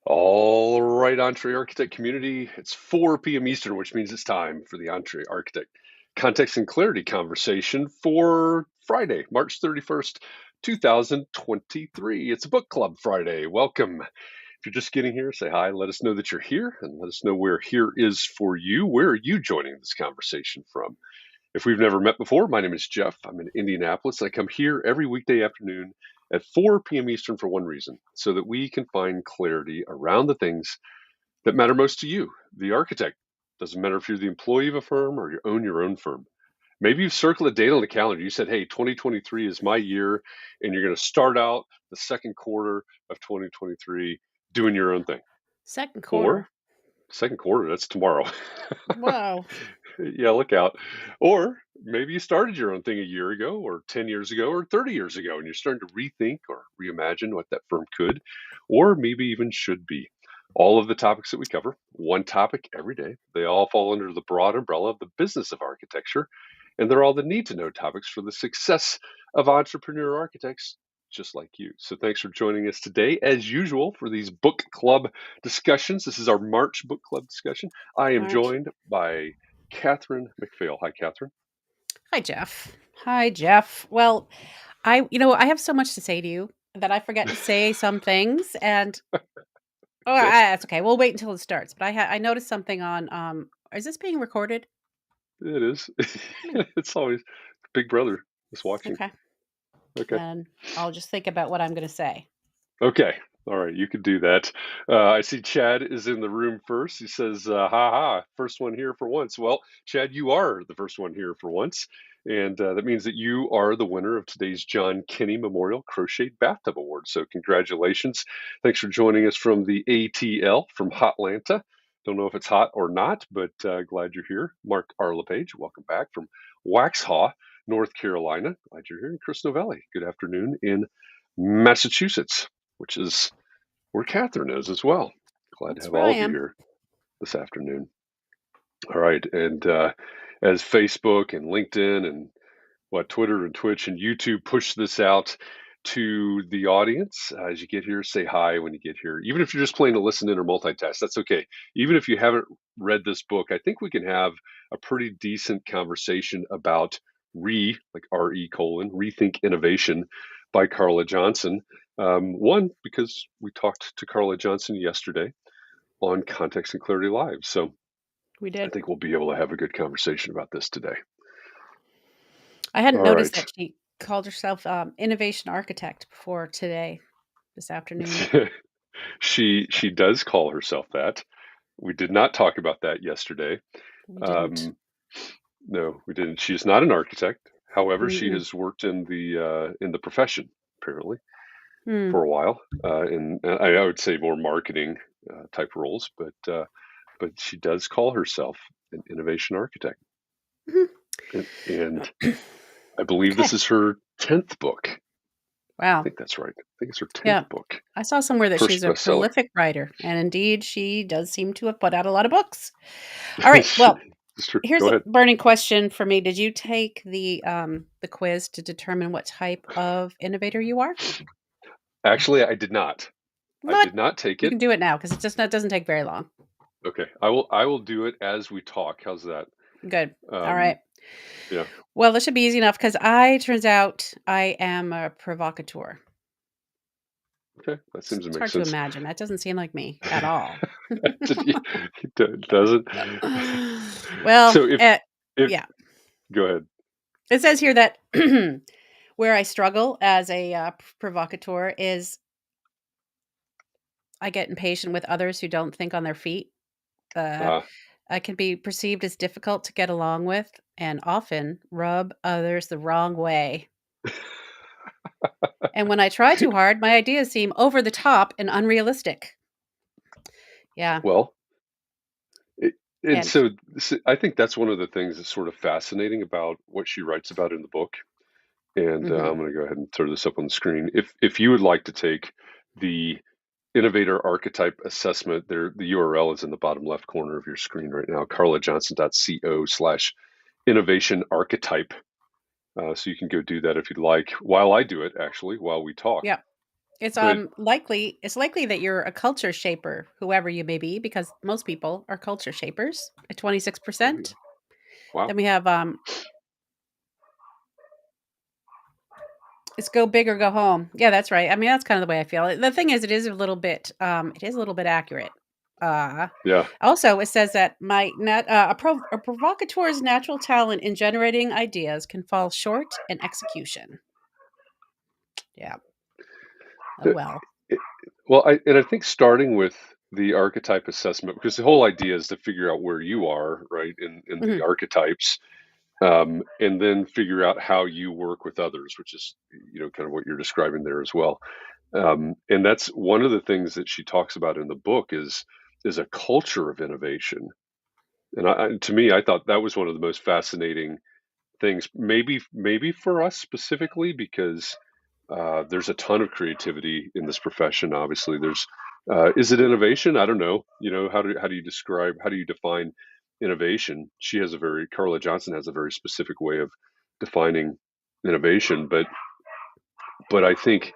All right, Entree Architect community, it's 4 p.m. Eastern, which means it's time for the Entree Architect Context and Clarity conversation for Friday, March 31st, 2023. It's a book club Friday. Welcome. If you're just getting here, say hi, let us know that you're here, and let us know where here is for you. Where are you joining this conversation from? If we've never met before, my name is Jeff. I'm in Indianapolis. I come here every weekday afternoon at 4 p.m. Eastern for one reason, so that we can find clarity around the things that matter most to you, the architect. Doesn't matter if you're the employee of a firm or you own your own firm. Maybe you've circled a date on the calendar. You said, hey, 2023 is my year, and you're going to start out the second quarter of 2023 doing your own thing. Second Or quarter. second quarter, that's tomorrow. Wow. Yeah, look out. Or maybe you started your own thing a year ago, or 10 years ago, or 30 years ago, and you're starting to rethink or reimagine what that firm could, or maybe even should be. All of the topics that we cover, one topic every day, they all fall under the broad umbrella of the business of architecture, and they're all the need to know topics for the success of entrepreneur architects just like you. So thanks for joining us today, as usual, for these book club discussions. This is our March book club discussion. I am March. joined by Catherine McPhail. Hi, Catherine. Hi, Jeff. Hi, Jeff. Well, I have so much to say to you that I forget to say some things, and Okay, that's okay. We'll wait until it starts. But I noticed something on. Is this being recorded? it is. Hmm. It's always Big Brother is watching. Okay, Okay. then I'll just think about what I'm going to say. Okay. All right, you could do that. I see Chad is in the room first. He says, ha ha, first one here for once. Well, Chad, you are the first one here for once. And that means that you are the winner of today's John Kinney Memorial Crochet Bathtub Award. So, congratulations. Thanks for joining us from the ATL from Hotlanta. Don't know if it's hot or not, but glad you're here. Mark R. LePage, welcome back from Waxhaw, North Carolina. Glad you're here. And Chris Novelli, good afternoon in Massachusetts, which is where Catherine is as well. Glad to That's have where all I of you am. here this afternoon. All right. And as Facebook and LinkedIn and Twitter and Twitch and YouTube push this out to the audience, as you get here, say hi when you get here. Even if you're just playing to listen in or multitask, that's okay. Even if you haven't read this book, I think we can have a pretty decent conversation about like RE colon, Rethink Innovation by Carla Johnson. One, because we talked to Carla Johnson yesterday on Context and Clarity Live. So We I did. think we'll be able to have a good conversation about this today. I hadn't All noticed right. that she called herself innovation architect before today, this afternoon. She does call herself that. We did not talk about that yesterday. We didn't. Um, no, we didn't. She is not an architect. However, she Mm-mm. has worked in the profession apparently Hmm. for a while, in I would say more marketing type roles, but she does call herself an innovation architect, and I believe Okay. this is her 10th book. I Wow. think that's right. I think it's her 10th Yeah. book. I saw somewhere that she's First a bestseller. prolific writer, and indeed she does seem to have put out a lot of books. All right. Well, It's true. here's Go a ahead. burning question for me. Did you take the quiz to determine what type of innovator you are? Actually, I did not. I What? did not take You it. can do it now because it doesn't take very long. Okay. I will do it as we talk. How's that? Good. All Um, right. yeah. Well, this should be easy enough because I turns out I am a provocateur. Okay. That seems to It's make hard to sense. imagine. That doesn't seem like me at all. It doesn't. Well, So if yeah. go ahead. It says here that where I struggle as a provocateur is I get impatient with others who don't think on their feet. Uh, Uh, I can be perceived as difficult to get along with and often rub others the wrong way. And when I try too hard, my ideas seem over the top and unrealistic. Yeah. well, it, and And so I think that's one of the things that's sort of fascinating about what she writes about in the book. And mhm. I'm going to go ahead and throw this up on the screen. If you would like to take the Innovator Archetype Assessment, there the URL is in the bottom left corner of your screen right now, carlajohnson.co/innovation archetype. So you can go do that if you'd like. While I do it, actually, while we talk, Yeah. But It's likely that you're a culture shaper, whoever you may be, because most people are culture shapers at there you 26%. go. Wow. Then we have it's go big or go home. Yeah, that's right. I mean, that's kind of the way I feel. The thing is, it is a little bit accurate. Uh, Yeah. Also, it says that a provocateur's natural talent in generating ideas can fall short in execution. Yeah. Oh Uh, well. it- Well, I think starting with the archetype assessment, because the whole idea is to figure out where you are, right, in the Hmm. archetypes, and then figure out how you work with others, which is, kind of what you're describing there as well. And that's one of the things that she talks about in the book is a culture of innovation. And to me, I thought that was one of the most fascinating things, maybe for us specifically, because there's a ton of creativity in this profession. Obviously, is it innovation? I don't know. How do you describe, how do you define innovation? Carla Johnson has a very specific way of defining innovation, but I think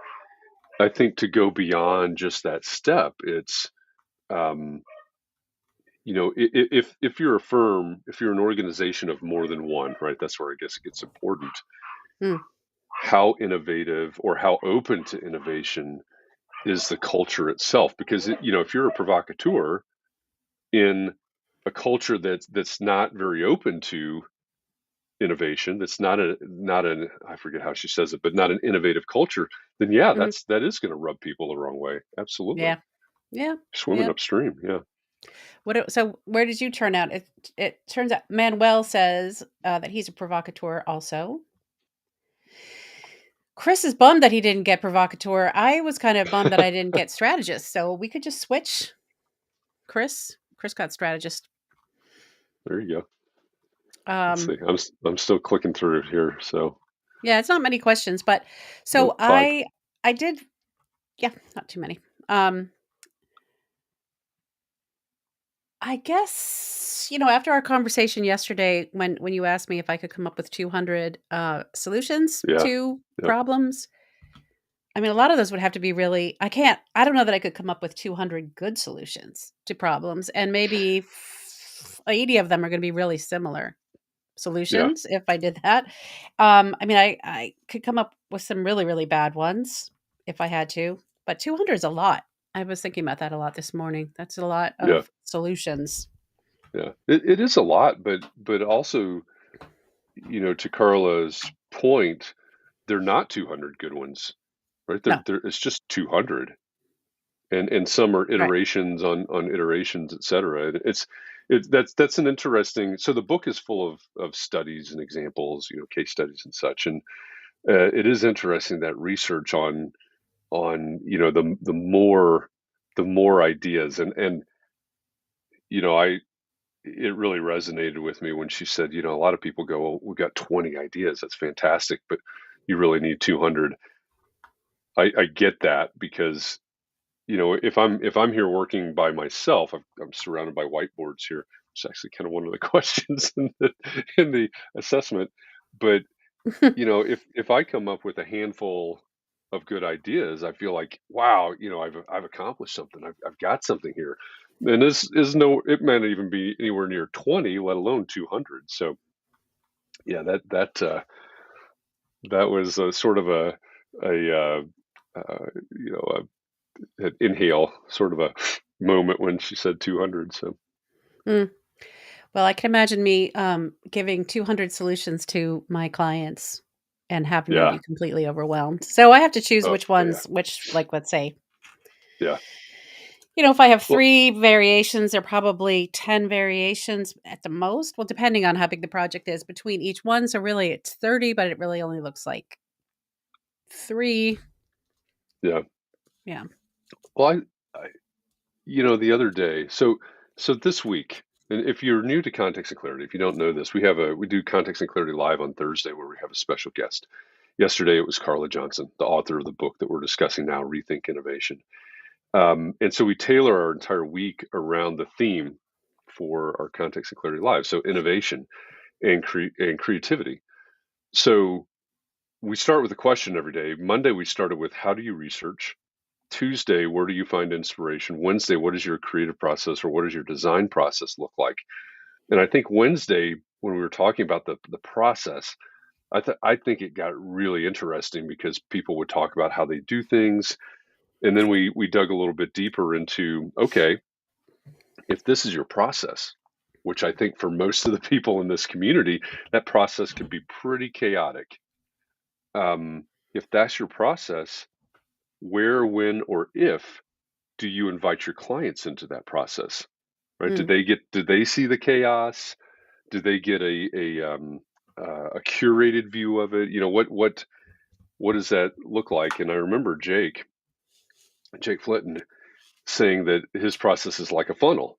to go beyond just that step, it's um, if you're a firm, if you're an organization of more than one, right? That's where I guess it gets important. Mm, How innovative or how open to innovation is the culture itself? Because if you're a provocateur in a culture that's not very open to innovation, that's not an I forget how she says it, but not an innovative culture, then yeah, mhm. that is going to rub people the wrong way. Absolutely. Yeah. Yeah. Swimming Yeah. upstream. Yeah. So where did you turn out? It turns out Manuel says that he's a provocateur also. Chris is bummed that he didn't get provocateur. I was kind of bummed that I didn't get strategist. So we could just switch. Chris got strategist. There you go. Let's Um, see. I'm still clicking through here. So yeah, it's not many questions, but so nope, five. I did, yeah, not too many. Um, I guess, after our conversation yesterday, when you asked me if I could come up with 200 solutions Yeah. to Yep. problems, I mean, a lot of those would have to be really, I don't know that I could come up with 200 good solutions to problems, and maybe 80 of them are going to be really similar Yeah. solutions if I did that. I mean, I could come up with some really, really bad ones if I had to, but 200 is a lot. I was thinking about that a lot this morning. That's a lot Yeah. of solutions. Yeah. It is a lot, but also, to Carla's point, they're not 200 good ones, right? No, It's just 200, and some are right. iterations on iterations, et cetera. And that's an interesting. So the book is full of studies and examples, case studies and such, and it is interesting that research on the more ideas, and I it really resonated with me when she said, a lot of people go, well, we got 20 ideas, that's fantastic, but you really need 200. I get that, because if I'm here working by myself, I'm surrounded by whiteboards here. It's actually kind of one of the questions in the assessment. But if I come up with a handful of good ideas, I feel like, wow, I've accomplished something. I've got something here. And this is no, it may not even be anywhere near 20, let alone 200. So yeah, that was a sort of a you know an inhale sort of a moment when she said 200. So Mm. Well, I can imagine me giving 200 solutions to my clients and having them yeah. be completely overwhelmed. So I have to choose Oh which yeah. ones, like, let's say, Yeah. if I have Well, 3 variations, there are probably 10 variations at the most. Well, depending on how big the project is between each one. So really it's 30, but it really only looks like 3. yeah. Yeah. Well, the other day, so this week, and if you're new to Context and Clarity, if you don't know this, we do Context and Clarity live on Thursday, where we have a special guest. Yesterday it was Carla Johnson, the author of the book that we're discussing now, Rethink Innovation. And so we tailor our entire week around the theme for our Context and Clarity live. So innovation and creativity. So we start with a question every day. Monday we started with, how do you research? Tuesday, where do you find inspiration? Wednesday, what is your creative process or what does your design process look like? And I think Wednesday, when we were talking about the process, I think it got really interesting because people would talk about how they do things, and then we dug a little bit deeper into, okay, if this is your process, which I think for most of the people in this community, that process can be pretty chaotic. If that's your process, where, when, or if do you invite your clients into that process? Right? Mm, Did they see the chaos? Did they get a curated view of it? What does that look like? And I remember Jake Flinton saying that his process is like a funnel.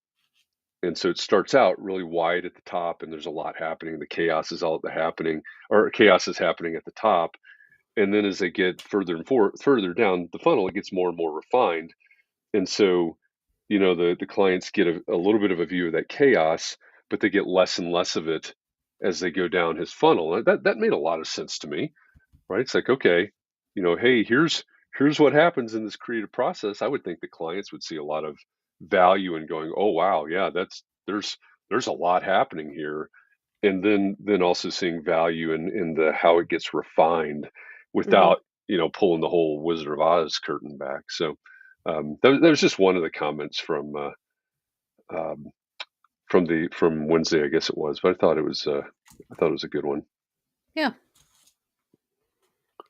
And so it starts out really wide at the top, and there's a lot happening. The chaos is all happening, or chaos is happening at the top. And then as they get further down the funnel, it gets more and more refined. And so, the clients get a little bit of a view of that chaos, but they get less and less of it as they go down his funnel. And that made a lot of sense to me, right? It's like, okay, hey, here's what happens in this creative process. I would think the clients would see a lot of value in going, oh wow, yeah, there's a lot happening here. And then also seeing value in the how it gets refined mhm. without, pulling the whole Wizard of Oz curtain back. So that was just one of the comments um, from Wednesday, I guess it was, but I thought it was a good one. Yeah.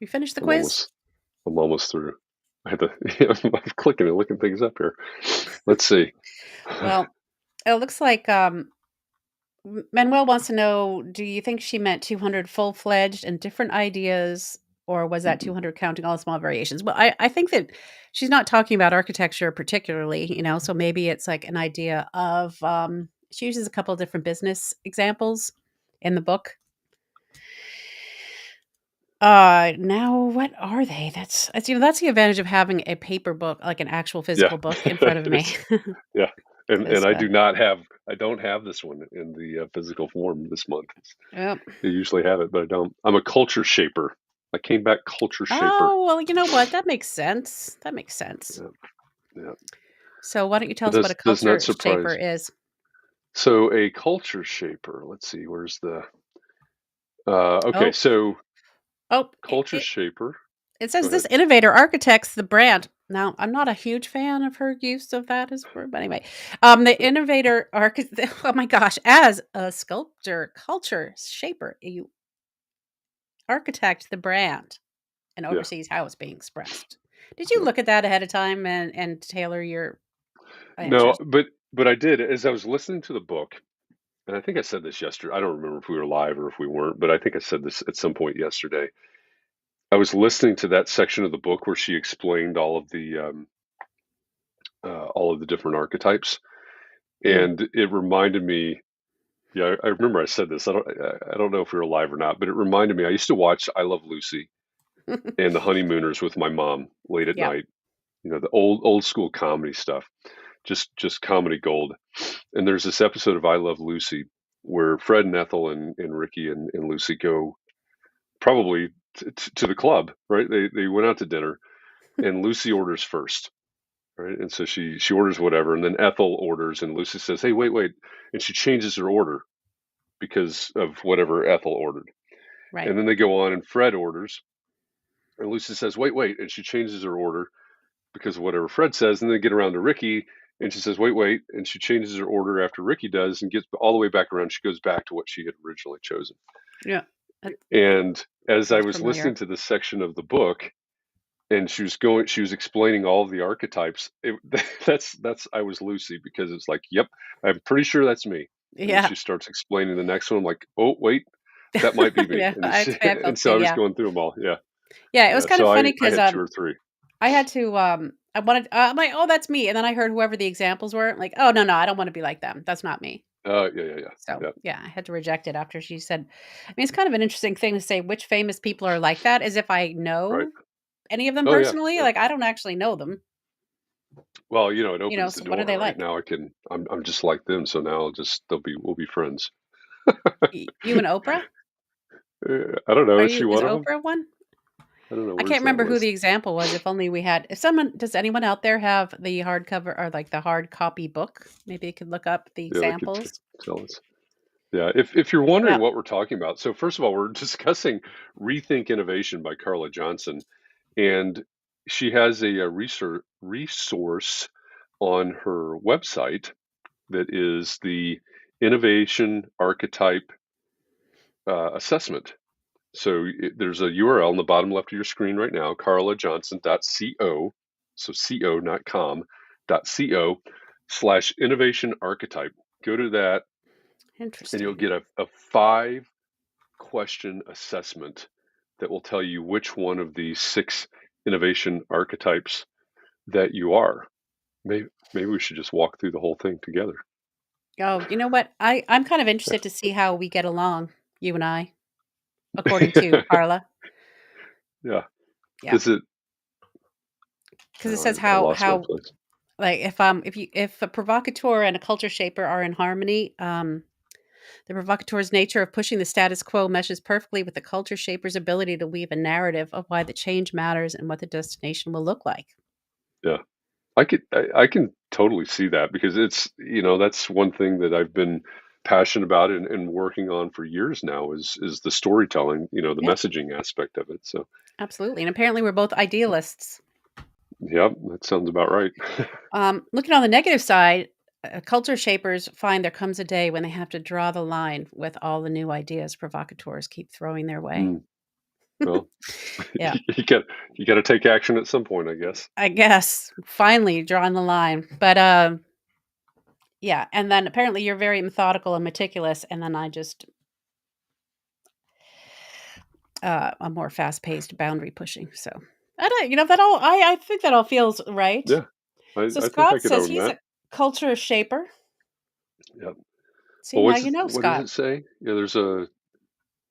You finished the I'm quiz? almost I'm almost through. I had to I'm clicking and looking things up here. Let's see. Well, it looks like, Manuel wants to know, do you think she meant 200 full-fledged and different ideas, or was that Mhm. 200 counting all the small variations? Well, I think that she's not talking about architecture particularly, so maybe it's like an idea of, she uses a couple of different business examples in the book. Now what are they? That's the advantage of having a paper book, like an actual Yeah. physical book in front of me. Yeah. And 'Cause, I don't have this one in the physical form this month. yep. I usually have it, but I don't. I'm a culture shaper. I came back culture shaper. Oh, well, you know what? That makes sense. That makes sense. Yeah, yeah. So why don't you tell It us what a does not culture shaper surprise me. is? So a culture shaper. Let's see. Where's the? Okay. Oh, So oh, culture shaper. it Go says this ahead. innovator architects the brand. Now, I'm not a huge fan of her use of that as word, but anyway, the innovator architect. Oh my gosh, as a sculptor, culture shaper, you architect the brand and Yeah. oversees how it's being expressed. Did you Yeah. look at that ahead of time and tailor your No, answers? but I did as I was listening to the book, and I think I said this yesterday. I don't remember if we were live or if we weren't, but I think I said this at some point yesterday. I was listening to that section of the book where she explained all of the different archetypes, Mm. and it reminded me. Yeah, I remember I said this. I don't know if we were live or not, but it reminded me. I used to watch I Love Lucy and The Honeymooners with my mom late at Yeah. night. The old school comedy stuff, just comedy gold. And there's this episode of I Love Lucy where Fred and Ethel and Ricky and Lucy go probably to the club, right? They went out to dinner, and Lucy orders first, right? And so she orders whatever, and then Ethel orders, and Lucy says, "Hey, wait," and she changes her order because of whatever Ethel ordered. Right. And then they go on, and Fred orders, and Lucy says, "Wait," and she changes her order because of whatever Fred says. And then they get around to Ricky, and she says, "Wait," and she changes her order after Ricky does, and gets all the way back around. She goes back to what she had originally chosen. Yeah. That And as I sounds was listening familiar. to this section of the book, and she was explaining all of the archetypes. That's I was Lucy because it's like, yep, I'm pretty sure that's me. And then Yeah. she starts explaining the next one. I'm like, oh wait, that might be me. Yeah, And I it's, I felt and so too, I was yeah. going through them all. Yeah, Yeah, it was yeah. kind So of I funny I because had two or three. I had to, I wanted I'm like, "Oh, that's me," and then I heard whoever the examples were, like, "Oh, no, no, I don't wanna be like them. That's not me." Yeah, yeah, yeah, So, yeah. yeah, I had to reject it after she said I mean, it's kind of an interesting thing to say which famous people are like that as if I Right. know any of them Oh yeah, personally, yeah. like, I don't actually know them, Well, it opens the so what are door, they right? like? Now I can. I'm just like them. So now we'll be friends. You and Oprah? I don't know. Are Is she you is one of them? Oprah one? I don't know. I Where's can't that remember who list? the example was. If only we had. If someone does anyone out there have the hardcover or like the hard copy book? Maybe you could look up the Yeah, they could examples. tell us. Yeah, if you're wondering Yeah, what we're talking about, so first of all, we're discussing Rethink Innovation by Carla Johnson, and she has a resource on her website that is the Innovation Archetype Assessment. So there's a URL in the bottom left of your screen right now, carlajohnson.co, so co, not com, .co/innovation archetype. Go to that and you'll interesting. get a 5-question assessment that will tell you which one of these 6 innovation archetypes that you are. Maybe we should just walk through the whole thing together. Oh, you know what? I'm kind of interested to see how we get along, you and I, according to Carla. Yeah. Yeah, Is it? because it Oh, says I lost my how place. like if a provocateur and a culture shaper are in harmony, the provocateur's nature of pushing the status quo meshes perfectly with the culture shaper's ability to weave a narrative of why the change matters and what the destination will look like. Yeah. I can totally see that because that's one thing that I've been passionate about and working on for years now is the storytelling, the Yeah, messaging aspect of it. So, absolutely. And apparently, we're both idealists. yeah, that sounds about right. Looking on the negative side, culture shapers find there comes a day when they have to draw the line with all the new ideas provocateurs keep throwing their way. Mm, well, Yeah, you got to take action at some point, I guess. I guess finally drawing the line. But yeah, and then apparently you're very methodical and meticulous, and then I just I'm more fast paced, boundary pushing. So I don't, that all I think that all feels right. Yeah, So I think I Scott could says own he's that. a culture shaper. Yeah. See, Well, now you know what does Scott. it say? Yeah, there's a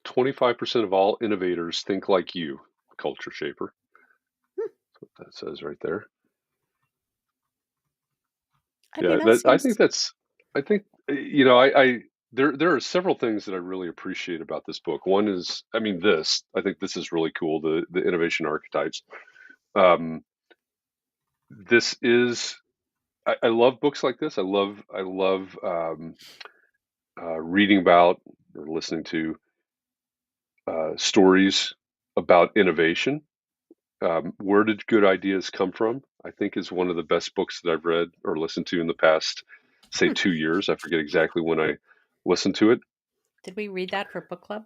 25% of all innovators think like you, culture shaper. Hmm, That says right there. I mean, Yeah, that that seems I think I there are several things that I really appreciate about this book. One is, I think this is really cool, the innovation archetypes. Um, this is I love books like this. I love reading about or listening to stories about innovation. Where did good ideas come from? I think is one of the best books that I've read or listened to in the past, say, hmm. 2 years. I forget exactly when I listened to it. Did we read that for book club?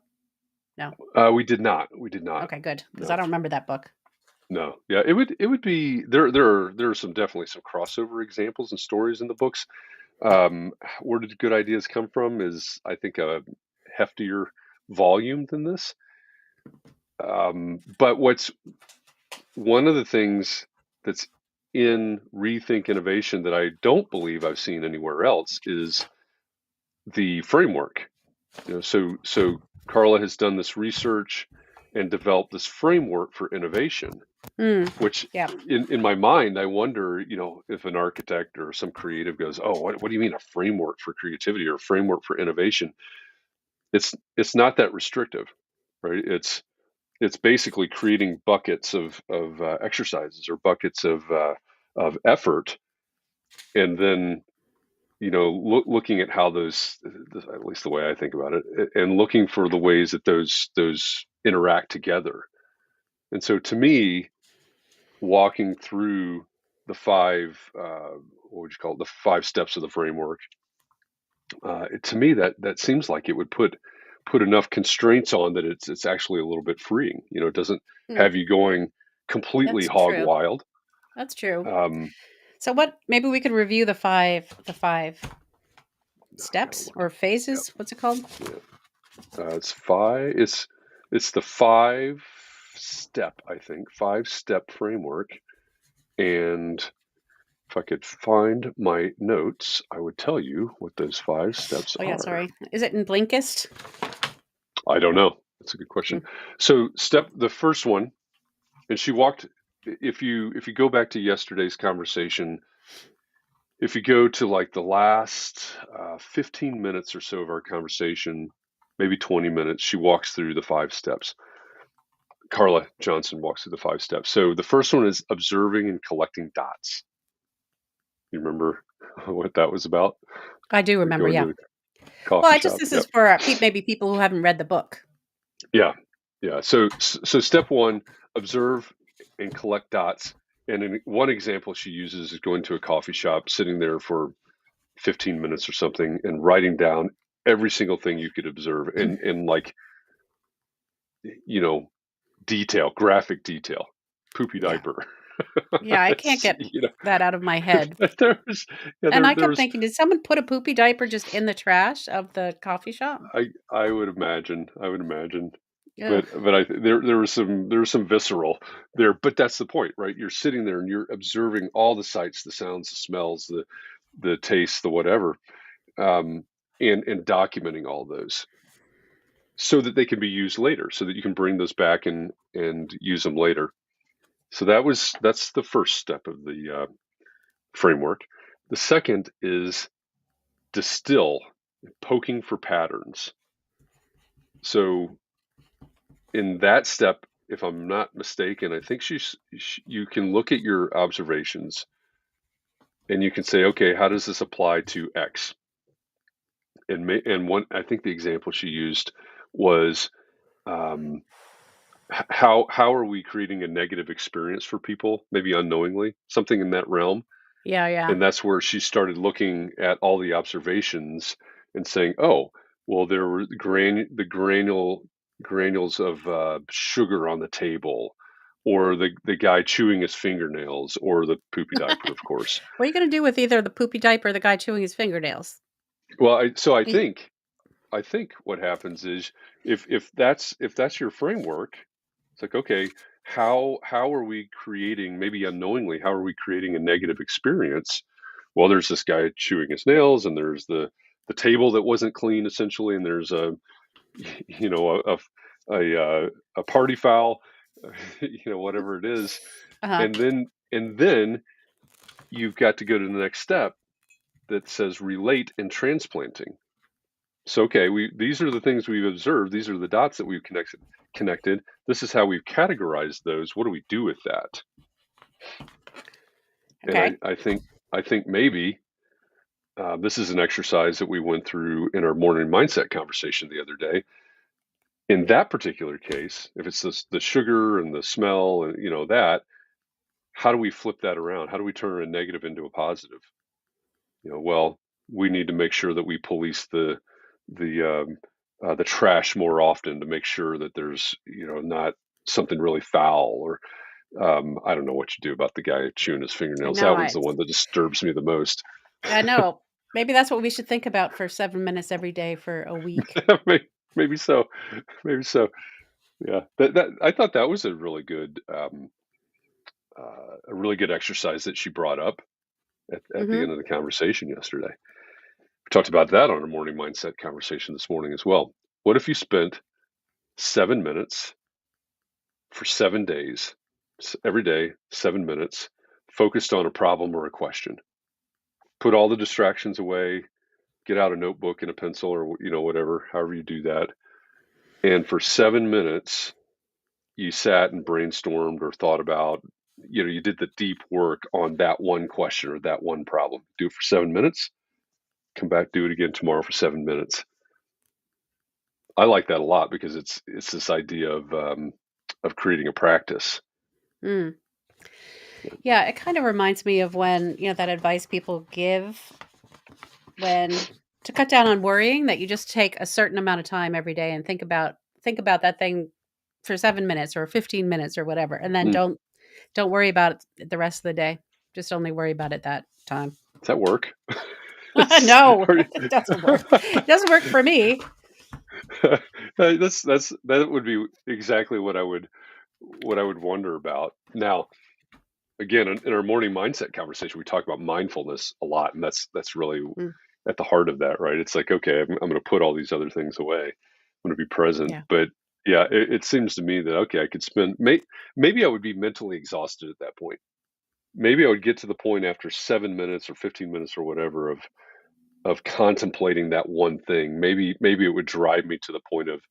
No. We did not. We did not. Okay, good, because I No, don't remember that book. no. Yeah, it would be there are some definitely some crossover examples and stories in the books. Where did good ideas come from is I think a heftier volume than this. But what's one of the things that's in Rethink Innovation that I don't believe I've seen anywhere else is the framework. So Carla has done this research and developed this framework for innovation, Mm, which yeah. in my mind, I wonder, if an architect or some creative goes, "Oh, what do you mean a framework for creativity or a framework for innovation?" It's not that restrictive, right? It's basically creating buckets of exercises or buckets of effort, and then looking at how those, at least the way I think about it, and looking for the ways that those interact together. And so, to me, walking through the five, what would you call it, the 5 steps of the framework, to me that seems like it would put enough constraints on that it's actually a little bit freeing. It doesn't Mm, have you going completely that's hog true. wild. That's true. Um, So what? Maybe we could review the five I gotta steps look. or Yep. phases. What's it called? Yeah. It's five. It's the 5-step, I think, 5-step framework. And if I could find my notes, I would tell you what those 5 steps Oh yeah, are. sorry. Is it in Blinkist? I don't know. That's a good question. Mm. So, the first one, and she walked. If you go back to yesterday's conversation, if you go to like the last 15 minutes or so of our conversation, maybe 20 minutes, she walks through the 5 steps. Carla Johnson walks through the 5 steps. So the first one is observing and collecting dots. You remember what that was about? I do We remember, go yeah. into a Well, coffee I just shop. this is Yep. for, maybe people who haven't read the book. Yeah. Yeah. So step one, observe and collect dots. And in one example she uses is going to a coffee shop, sitting there for 15 minutes or something, and writing down every single thing you could observe in like, you know, detail, graphic detail. Poopy Yeah. diaper. Yeah, I can't It's, get that out of my head. there's yeah, And I there kept was thinking, did someone put a poopy diaper just in the trash of the coffee shop? I would imagine, Ugh. but there was some visceral there, but that's the point, right? You're sitting there and you're observing all the sights, the sounds, the smells, the tastes, the whatever, um, and documenting all those so that they can be used later, so that you can bring those back and use them later. So that's the first step of the framework. The second is distill, poking for patterns. So in that step, if I'm not mistaken, I think you can look at your observations and you can say, okay, how does this apply to X? And one, I think the example she used was, um, how are we creating a negative experience for people, maybe unknowingly, something in that realm. Yeah, yeah. And that's where she started looking at all the observations and saying, "Oh, well, there were granules of sugar on the table, or the guy chewing his fingernails, or the poopy diaper, of course." What are you gonna do with either the poopy diaper or the guy chewing his fingernails? Well, so Y I think what happens is if that's your framework, it's like, okay, how are we creating, maybe unknowingly, how are we creating a negative experience? Well, there's this guy chewing his nails, and there's the table that wasn't clean essentially, and there's a you know a party foul, whatever it is, Uh-huh. and then you've got to go to the next step that says relate and transplanting. So, okay, we these are the things we've observed. These are the dots that we've connected. This is how we've categorized those. What do we do with that? And Okay. I think maybe this is an exercise that we went through in our morning mindset conversation the other day. In that particular case, if it's the sugar and the smell and that, how do we flip that around? How do we turn a negative into a positive? Well, we need to make sure that we police the trash more often to make sure that there's not something really foul, or I don't know what you do about the guy chewing his I fingernails. know, That one's the one that disturbs me the most. I know. Maybe that's what we should think about for 7 minutes every day for a week. Maybe so, maybe so. Yeah, that I thought that was a really good exercise that she brought up at the Mhm. end of the conversation yesterday. We talked about that on our morning mindset conversation this morning as well. What if you spent 7 minutes for 7 days, every day, 7 minutes, focused on a problem or a question? Put all the distractions away, get out a notebook and a pencil, or whatever, however you do that. And for 7 minutes, you sat and brainstormed or thought about, you did the deep work on that one question or that one problem. Do it for 7 minutes, come back, do it again tomorrow for 7 minutes. I like that a lot because it's this idea of creating a practice. Mm. Yeah, it kind of reminds me of when, that advice people give when to cut down on worrying, that you just take a certain amount of time every day and think about that thing for 7 minutes or 15 minutes or whatever, and then Mm, don't worry about it the rest of the day. Just only worry about it that time. does that work? No, Are you- it doesn't work. It doesn't work for me. that would be exactly what I would wonder about. Now, again, in our morning mindset conversation, we talk about mindfulness a lot, and that's really Mm, at the heart of that, right? It's like, okay, I'm going to put all these other things away. I'm going to be present, yeah. but yeah, it seems to me that okay, I could maybe I would be mentally exhausted at that point. Maybe I would get to the point after 7 minutes or 15 minutes or whatever of contemplating that one thing. Maybe it would drive me to the point of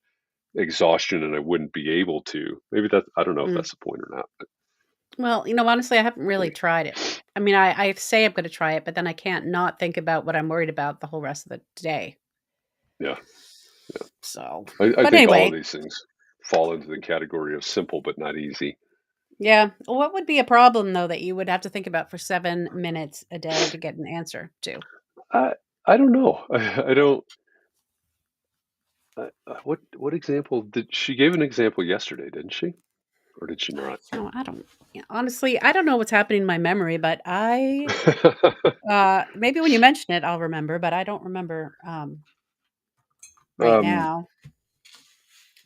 exhaustion and I wouldn't be able to. Maybe that, I don't know if Mm. that's the point or not. But Well, honestly, I haven't really anyway, tried it. I mean, I say I'm gonna try it, but then I can't not think about what I'm worried about the whole rest of the day. yeah, So, I but think all of anyway, these things fall into the category of simple but not easy. yeah. What would be a problem though that you would have to think about for 7 minutes a day to get an answer to? I I don't know. I don't. What example did she gave an example yesterday? Didn't she, or did she not? I don't yeah, honestly, I don't know what's happening in my memory, but maybe when you mention it, I'll remember, but I don't remember, right um, now.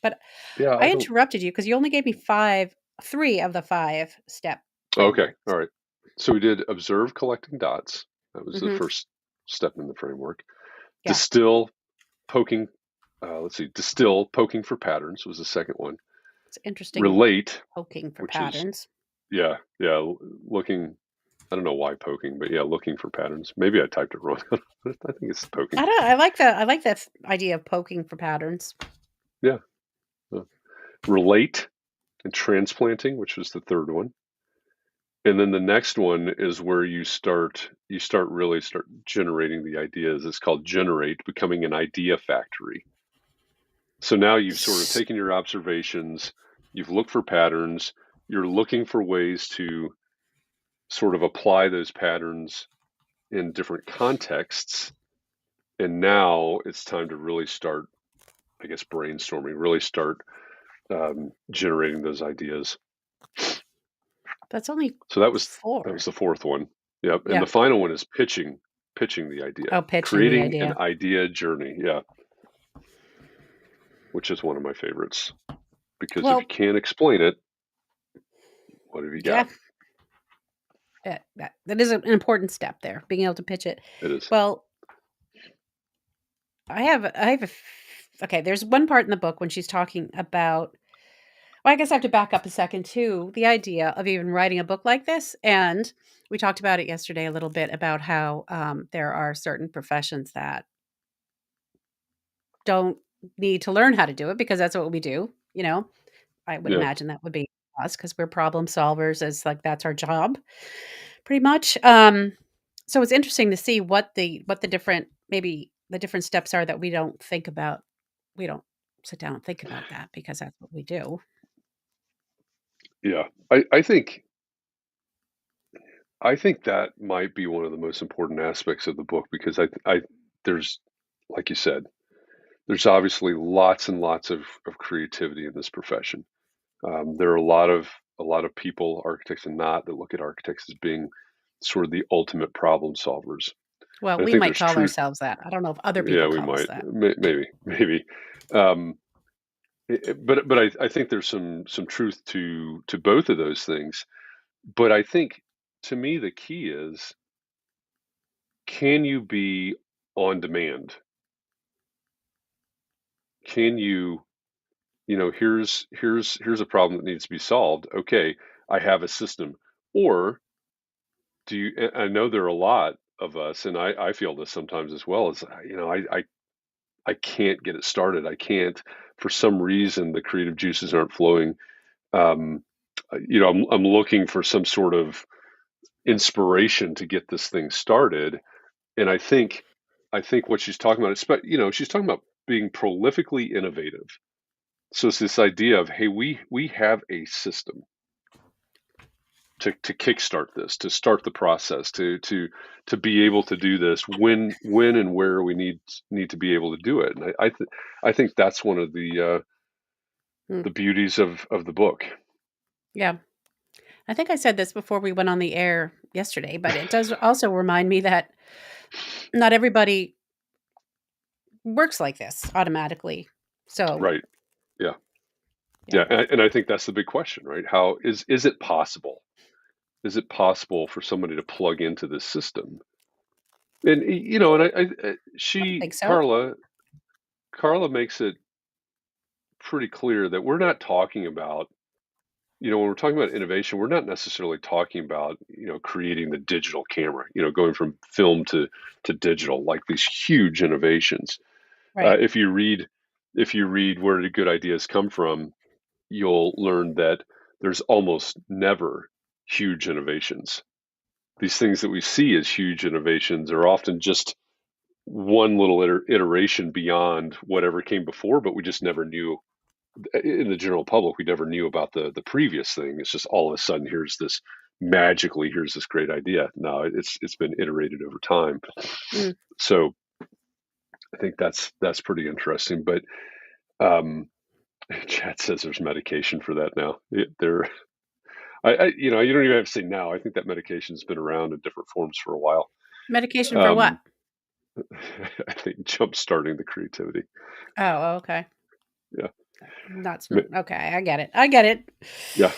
But yeah, I I don't. interrupted you because you only gave me 3 of the 5-step Okay, framework. all right. So we did observe collecting dots. That was the Mhm. first step in the framework. Yeah. Distill poking. Let's see. Distill poking for patterns was the second one. It's interesting Relate, poking for which is patterns. yeah, yeah, looking. I don't know why poking, but yeah, looking for patterns. Maybe I typed it wrong. I think it's poking. I like that idea of poking for patterns. Yeah. uh, Relate and transplanting, which was the third one. And then the next one is where you start generating the ideas. It's called generate, becoming an idea factory. So now you've sort of S taken your observations, you've looked for patterns, you're looking for ways to sort of apply those patterns in different contexts. And now it's time to really start, I guess, brainstorming, really start generating those ideas. That's only So that was 4. the fourth one. Yep. And the Yeah. final one is pitching the idea, Oh, pitching the creating an idea. idea journey. Yeah, which is one of my favorites because if you Well, can't explain it, what have you yeah, got? that is an important step there, being able to pitch it. It is. Well, I have a f okay, there's one part in the book when she's talking about well, I guess I have to back up a second too, the idea of even writing a book like this, and we talked about it yesterday a little bit about how, there are certain professions that don't need to learn how to do it because that's what we do, you know? I would Yeah, imagine that would be us because 'cause we're problem solvers, it's like that's our job pretty much. So it's interesting to see what the different maybe the different steps are that we don't think about. We don't sit down and think about that because that's what we do. yeah. I think that might be one of the most important aspects of the book because there's, like you said, there's obviously lots and lots of creativity in this profession. There are a lot of people, architects and not, that look at architects as being sort of the ultimate problem solvers. Well, And I we think might there's call truth. ourselves that. I don't know if other Yeah, people we call us might, that. maybe. Um, but I think there's some truth to both of those things. But I think to me the key is, can you be on demand? Can you, here's a problem that needs to be solved. Okay, I have a system. Or do you? I know there are a lot of us, and I feel this sometimes as well. Is I can't get it started. I can't, for some reason, the creative juices aren't flowing. Um, I'm looking for some sort of inspiration to get this thing started. And I think what she's talking about is, she's talking about being prolifically innovative. So it's this idea of, hey, we have a system to kickstart this, to start the process, to be able to do this when and where we need to be able to do it. And I think that's one of Hmm, the beauties of the book. yeah. I think I said this before we went on the air yesterday, but it does also remind me that not everybody works like this automatically. So, Right. Yeah. yeah. Yeah. And I think that's the big question, right? How is it possible? Is it possible for somebody to plug into this system? And I don't she think so. Carla makes it pretty clear that we're not talking about, when we're talking about innovation, we're not necessarily talking about, creating the digital camera, going from film to digital, like these huge innovations. Right. If you read if you read Where Did Good Ideas Come From, you'll learn that there's almost never huge innovations. These things that we see as huge innovations are often just one little iteration beyond whatever came before, but we just never knew in the general public, we never knew about the previous thing. It's just all of a sudden here's this great idea. No, it's been iterated over time. Mm. So I think that's pretty interesting. But um, Chad says there's medication for that now. There, you know, you don't even have to say now. I think that medication's been around in different forms for a while. Medication for what? Um, I think jump starting the creativity. Oh, okay. Yeah, Not Ma- okay, I get it. I get it. yeah,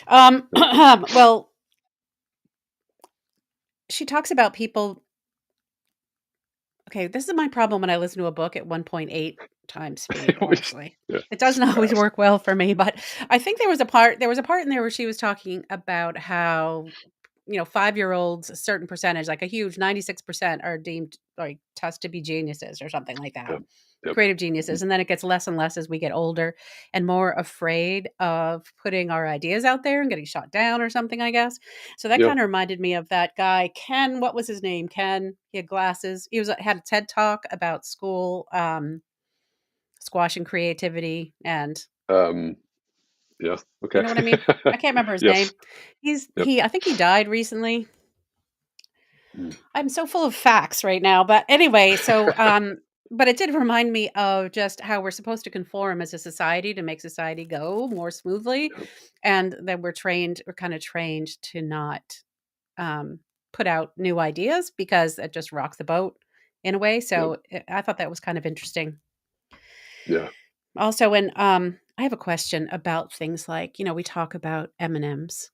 yeah. Well, she talks about people. Okay, this is my problem when I listen to a book at 1.8 times speed, honestly. Yeah, It it's doesn't always fast. work well for me, but I think there was a part in there where she was talking about how, 5-year-olds, a certain percentage, like a huge 96% are deemed like test to be geniuses or something like that. Yep, yep. Creative Mhm. geniuses. And then it gets less and less as we get older and more afraid of putting our ideas out there and getting shot down or something, I guess. So that Yeah. kind of reminded me of that guy, Ken. What was his name? Ken. He had glasses. He had a TED talk about school, squashing creativity, and Um, yeah. you Okay. know what I mean? I can't remember his name. Yes. Yep. I think he died recently. Mm. I'm so full of facts right now, but anyway, but it did remind me of just how we're supposed to conform as a society to make society go more smoothly, Yep. and that we're kind of trained to not um, put out new ideas because it just rocks the boat in a way. Yep. So I thought that was kind of interesting. Yeah. Also, when I have a question about things like, we talk about M&Ms,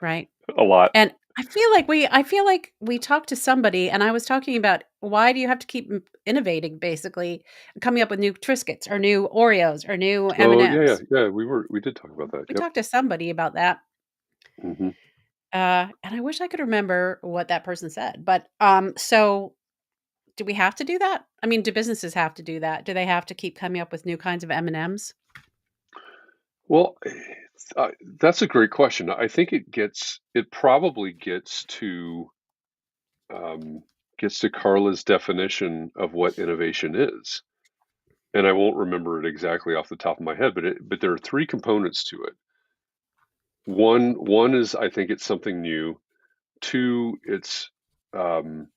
right? A lot. And I feel like we talked to somebody, and I was talking about why do you have to keep innovating, basically, coming up with new Triscuits or new Oreos or new Oh, yeah, yeah, M&Ms. yeah. We did talk about that. We Yep. talked to somebody about that, Hmm. and I wish I could remember what that person said. But so do we have to do that? I mean, do businesses have to do that? Do they have to keep coming up with new kinds of M&Ms? Well, that's a great question. I think it probably um, gets to Carla's definition of what innovation is. And I won't remember it exactly off the top of my head, but there are three components to it. One is I think it's something new. Two, it's um,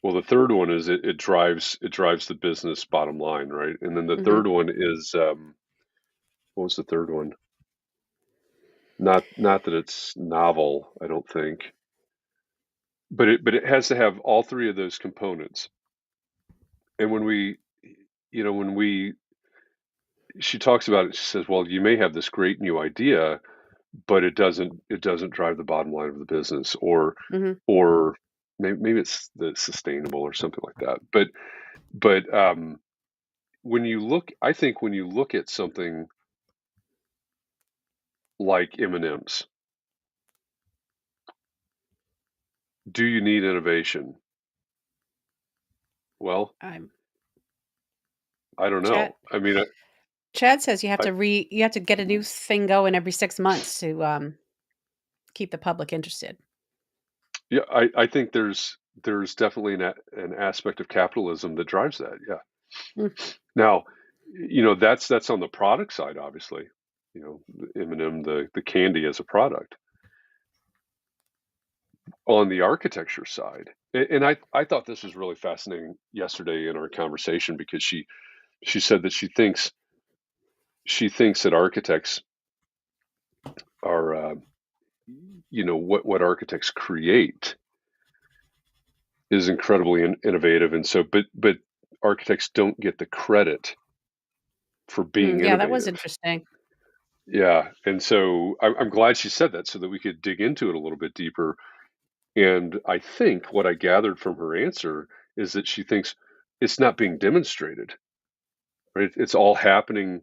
well, the third one is it drives the business bottom line, right? And then the Mhm. third one is what was the third one? Not that it's novel, I don't think, but it has to have all three of those components. And when we she talks about it, she says, "Well, you may have this great new idea, but it doesn't drive the bottom line of the business, Mhm. or maybe it's the sustainable or something like that." But I think when you look at something like M&Ms, do you need innovation? Well, I'm I don't Chad. know. I mean, Chad says I you have to get a new thing going every 6 months to keep the public interested. yeah, I think there's definitely an aspect of capitalism that drives that. Yeah. Mm, Now, that's on the product side, obviously. The M&M, the candy as a product. On the architecture side, and I thought this was really fascinating yesterday in our conversation because she said that she thinks that architects are what architects create is incredibly innovative, and so but architects don't get the credit for being yeah, that was innovative. interesting. Yeah, and so I'm glad she said that so that we could dig into it a little bit deeper. And I think what I gathered from her answer is that she thinks it's not being demonstrated, right? It's all happening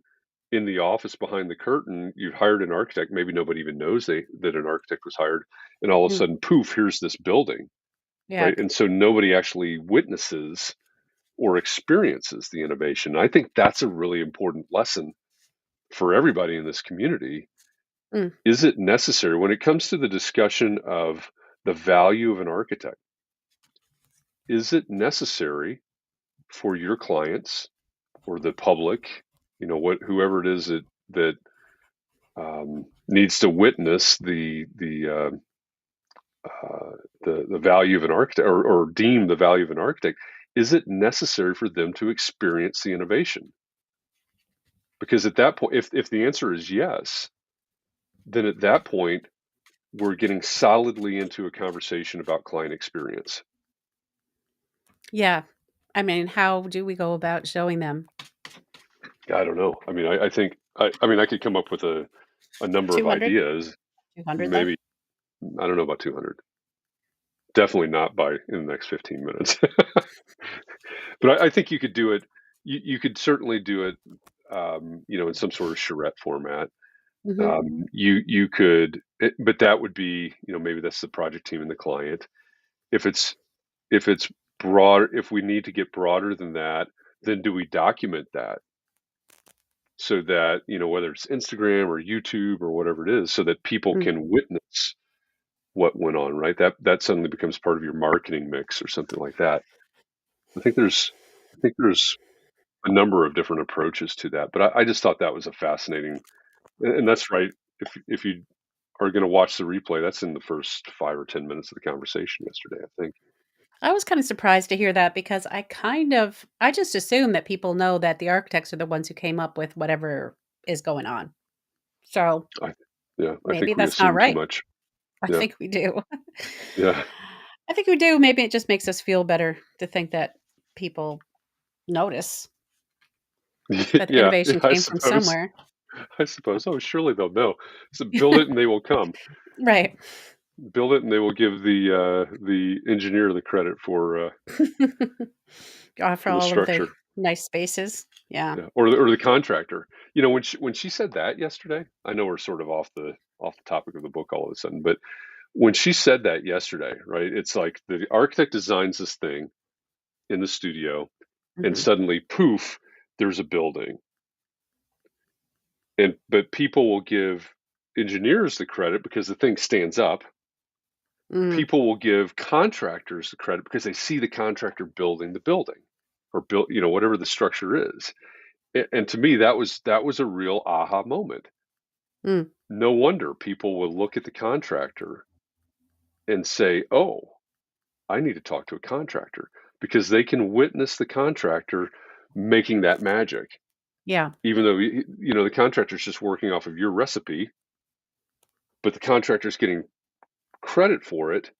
in the office behind the curtain. You've hired an architect, maybe nobody even knows that an architect was hired, and all of a Mm, sudden, poof, here's this building, yeah, right? And so nobody actually witnesses or experiences the innovation. I think that's a really important lesson for everybody in this community. Mm, Is it necessary when it comes to the discussion of the value of an architect? Is it necessary for your clients or the public, whoever it is that needs to witness the value of an architect, or deem the value of an architect? Is it necessary for them to experience the innovation? Because at that point, if the answer is yes, then at that point we're getting solidly into a conversation about client experience. yeah. I mean, how do we go about showing them? I don't know. I mean, I think I mean I could come up with a number of 200? ideas. 200 though? Maybe I don't know about 200. Definitely not by in the next 15 minutes. But I think you could do it. You could certainly do it, in some sort of charrette format. Mhm. You could, but that would be, maybe that's the project team and the client. If it's broad, if we need to get broader than that, then do we document that so that, whether it's Instagram or YouTube or whatever it is, so that people Mm. can witness what went on, right? That suddenly becomes part of your marketing mix or something like that. I think there's I think there's a number of different approaches to that, but I just thought that was a fascinating, and that's right. If you are going to watch the replay, that's in the first 5 or 10 minutes of the conversation yesterday, I think. I was kinda surprised to hear that because I just assume that people know that the architects are the ones who came up with whatever is going on. So, I, yeah, I maybe think we that's not assume too right. much. I Yeah, think we do. yeah, I think we do. Maybe it just makes us feel better to think that people notice that the yeah, innovation I came from suppose. somewhere. I suppose. Oh, surely they'll know. So build it and they will come. Right. Build it and they will give the engineer the credit Offer for the all of the structure. nice spaces. Yeah. Yeah, or the contractor. When she said that yesterday, I know we're sort of off the topic of the book all of a sudden, but when she said that yesterday, right? It's like the architect designs this thing in the studio, and Mhm. suddenly, poof, there's a building. And but people will give engineers the credit because the thing stands up. Mm. People will give contractors the credit because they see the contractor building the building, or build, whatever the structure is. And to me, that was a real aha moment. Mm. No wonder people will look at the contractor and say, "Oh, I need to talk to a contractor," because they can witness the contractor making that magic, Yeah. even though the contractor's just working off of your recipe, but the contractor's getting credit for it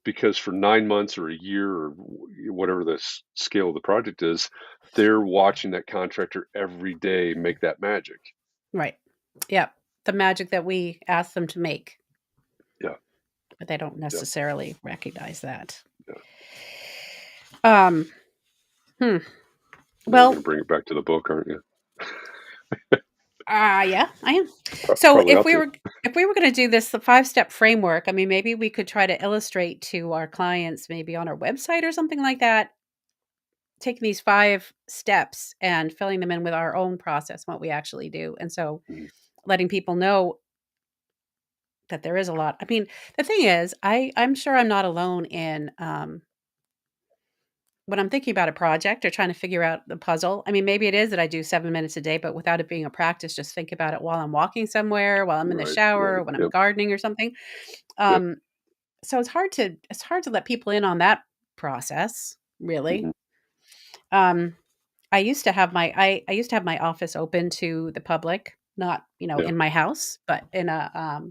because for 9 months or a year or whatever the scale of the project is, they're watching that contractor every day make that magic. Right. Yeah. The magic that we ask them to make, Yeah, but they don't yeah, necessarily recognize that. yeah. Um, hmm. Now you're going Well, to bring it back to the book, aren't you? yeah, I am. So Probably ought to. if we were gonna do this, the five-step framework, I mean, maybe we could try to illustrate to our clients, maybe on our website or something like that, taking these 5 steps and filling them in with our own process, what we actually do, and so Mhm. letting people know that there is a lot. I mean, the thing is, I'm sure I'm not alone in, when I'm thinking about a project or trying to figure out the puzzle. I mean, maybe it is that I do 7 minutes a day, but without it being a practice, just think about it while I'm walking somewhere, while I'm in the Right, right. shower, when I'm Yep, gardening or something. yep. Um, so it's hard to let people in on that process, really. Mhm. Um, I used to have my office open to the public, not, Yeah. in my house, but in a,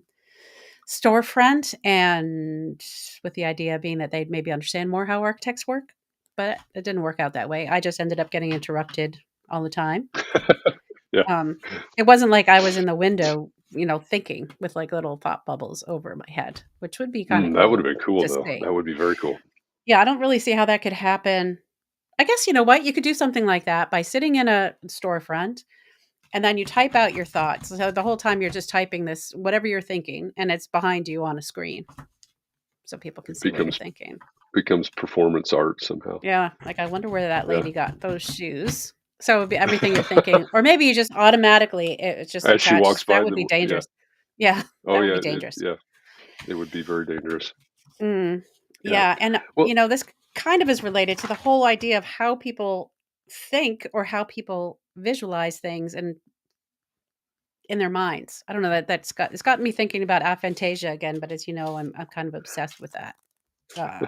storefront, and with the idea being that they'd maybe understand more how architects work, but it didn't work out that way. I just ended up getting interrupted all the time. Yeah. Um, it wasn't like I was in the window, thinking with, like, little thought bubbles over my head, which would be kinda That would cool have been cool, to though. see. That would be very cool. Yeah, I don't really see how that could happen. I guess you know what? You could do something like that by sitting in a storefront, and then you type out your thoughts. So the whole time you're just typing this whatever you're thinking, and it's behind you on a screen so people can It see what you're becomes thinking. becomes performance art somehow. Yeah, like, I wonder where that Yeah. lady got those shoes. So, it would be everything you're thinking or maybe you just automatically it just As she walks attaches that by would be them, yeah. dangerous. Yeah, Oh that would be yeah, dangerous. it would be very dangerous. Mm, Yeah. yeah, and, Well, this kind of is related to the whole idea of how people think or how people visualize things in their minds. I don't know, it's gotten me thinking about aphantasia again, but as you know, I'm kind of obsessed with that. Uh,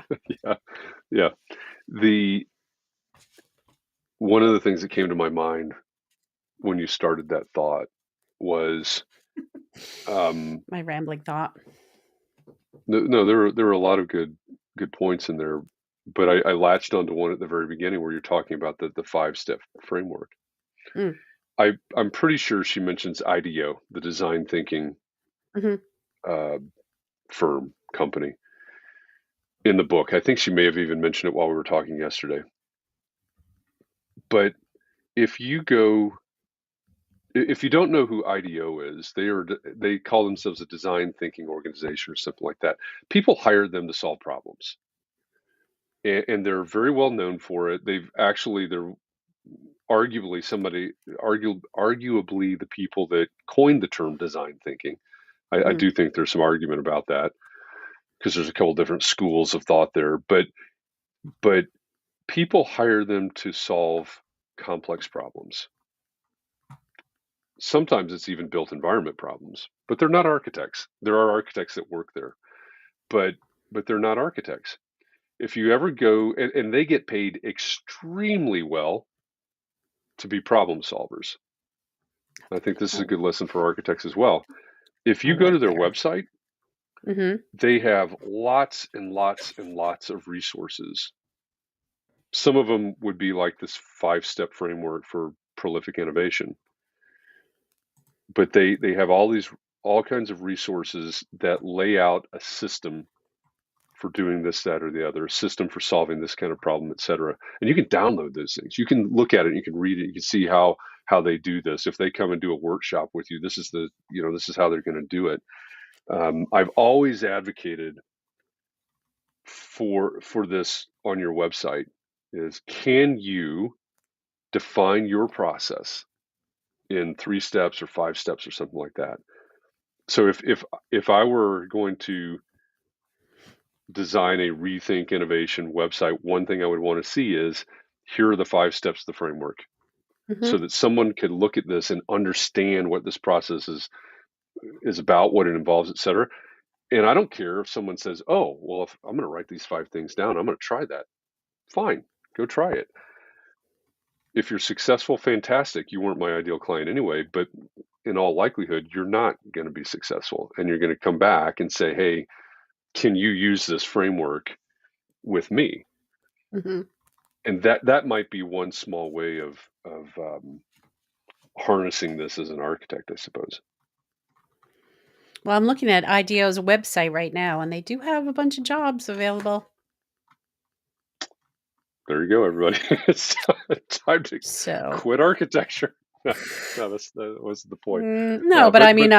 yeah, yeah. The One of the things that came to my mind when you started that thought was, um, my rambling thought. no, there were a lot of good points in there, but I latched onto one at the very beginning where you're talking about the 5-step framework. Mm, I'm pretty sure she mentions IDEO, the design thinking mhm. uh, firm company in the book. I think she may have even mentioned it while we were talking yesterday. But if you go if you don't know who IDEO is, they call themselves a design thinking organization or something like that. People hire them to solve problems, and they're very well known for it. They're arguably arguably the people that coined the term design thinking. I Mm, do think there's some argument about that because there's a couple different schools of thought there, but people hire them to solve complex problems. Sometimes it's even built environment problems, but they're not architects. There are architects that work there, but they're not architects. If you ever go and they get paid extremely well to be problem solvers. I think this is a oh, good lesson for architects as well. If I you go to like their there. website, Mhm, they have lots and lots and lots of resources. Some of them would be like this 5-step framework for prolific innovation, but they have all kinds of resources that lay out a system for doing this, that, or the other, a system for solving this kind of problem, et cetera. And you can download those things. You can look at it, you can read it, you can see how they do this. If they come and do a workshop with you, this is how they're going to do it. I've always advocated for this on your website is can you define your process in 3 steps or 5 steps or something like that. So if I were going to design a rethink innovation website, one thing I would want to see is here are the 5 steps of the framework mhm, so that someone could look at this and understand what this process is about, what it involves, et cetera. And I don't care if someone says, oh, well, if I'm going to write these 5 things down, I'm going to try that. Fine, go try it. If you're successful, fantastic. You weren't my ideal client anyway, but in all likelihood, you're not going to be successful. And you're going to come back and say, hey, can you use this framework with me? mhm. And that might be one small way of harnessing this as an architect, I suppose. Well, I'm looking at IDEO's website right now, and they do have a bunch of jobs available. There you go, everybody. It's time to So, quit architecture. No, no, that wasn't the point. no, but I mean,